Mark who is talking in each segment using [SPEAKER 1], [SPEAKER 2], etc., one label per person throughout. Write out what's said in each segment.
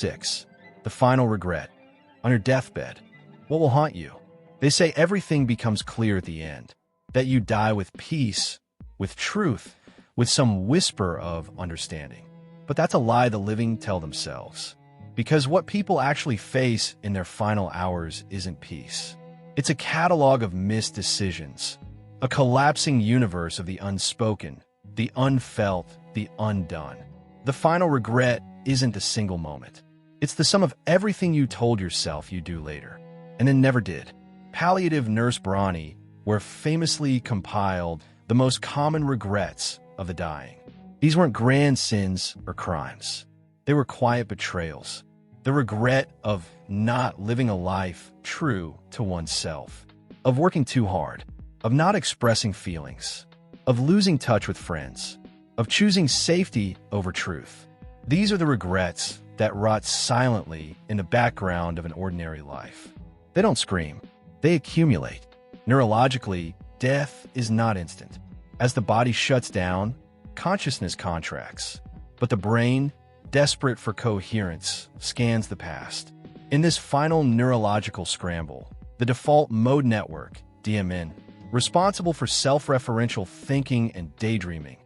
[SPEAKER 1] 6. The final regret. On your deathbed, what will haunt you? They say everything becomes clear at the end, that you die with peace, with truth, with some whisper of understanding. But that's a lie the living tell themselves. Because what people actually face in their final hours isn't peace. It's a catalog of missed decisions, a collapsing universe of the unspoken, the unfelt, the undone. The final regret isn't a single moment. It's the sum of everything you told yourself you'd do later, and then never did. Palliative Nurse Bronnie were famously compiled the most common regrets of the dying. These weren't grand sins or crimes. They were quiet betrayals. The regret of not living a life true to oneself, of working too hard, of not expressing feelings, of losing touch with friends, of choosing safety over truth. These are the regrets that rot silently in the background of an ordinary life. They don't scream. They accumulate. Neurologically, death is not instant. As the body shuts down, consciousness contracts. But the brain, desperate for coherence, scans the past. In this final neurological scramble, the default mode network, DMN, responsible for self-referential thinking and daydreaming,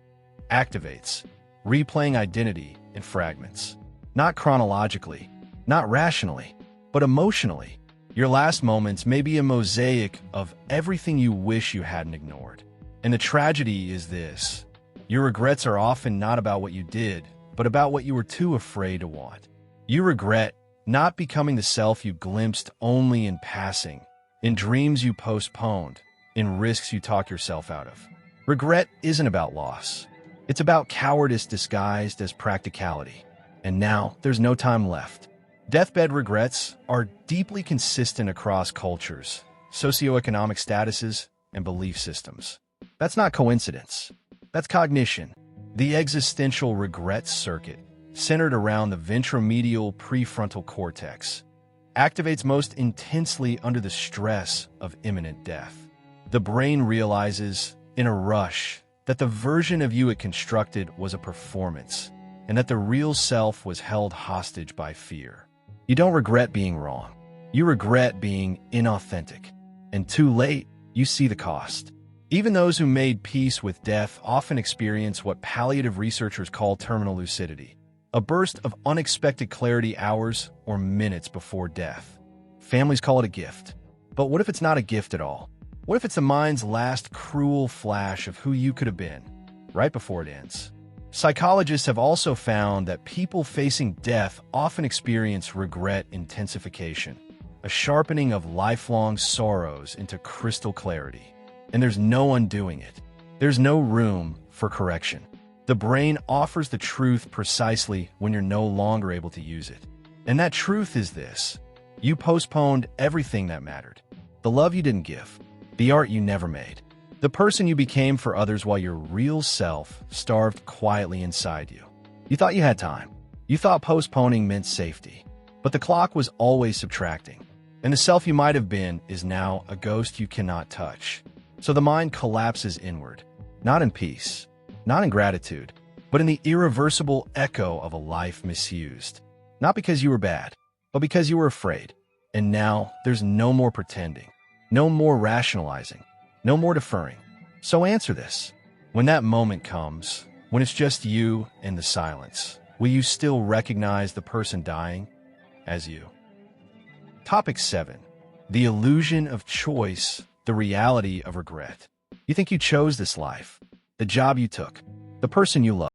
[SPEAKER 1] activates, replaying identity in fragments. Not chronologically, not rationally, but emotionally. Your last moments may be a mosaic of everything you wish you hadn't ignored. And the tragedy is this: your regrets are often not about what you did, but about what you were too afraid to want. You regret not becoming the self you glimpsed only in passing, in dreams you postponed, in risks you talk yourself out of. Regret isn't about loss. It's about cowardice disguised as practicality. And now, there's no time left. Deathbed regrets are deeply consistent across cultures, socioeconomic statuses, and belief systems. That's not coincidence. That's cognition. The existential regret circuit, centered around the ventromedial prefrontal cortex, activates most intensely under the stress of imminent death. The brain realizes, in a rush, that the version of you it constructed was a performance, and that the real self was held hostage by fear. You don't regret being wrong. You regret being inauthentic. And too late, you see the cost. Even those who made peace with death often experience what palliative researchers call terminal lucidity, a burst of unexpected clarity hours or minutes before death. Families call it a gift. But what if it's not a gift at all? What if it's the mind's last cruel flash of who you could have been, right before it ends? Psychologists have also found that people facing death often experience regret intensification, a sharpening of lifelong sorrows into crystal clarity. And there's no undoing it. There's no room for correction. The brain offers the truth precisely when you're no longer able to use it. And that truth is this: you postponed everything that mattered. The love you didn't give, the art you never made, the person you became for others while your real self starved quietly inside you. You thought you had time. You thought postponing meant safety. But the clock was always subtracting. And the self you might have been is now a ghost you cannot touch. So the mind collapses inward, not in peace, not in gratitude, but in the irreversible echo of a life misused. Not because you were bad, but because you were afraid. And now there's no more pretending, no more rationalizing, no more deferring. So answer this. When that moment comes, when it's just you and the silence, will you still recognize the person dying as you? Topic 7. The illusion of choice, the reality of regret. You think you chose this life, the job you took, the person you love.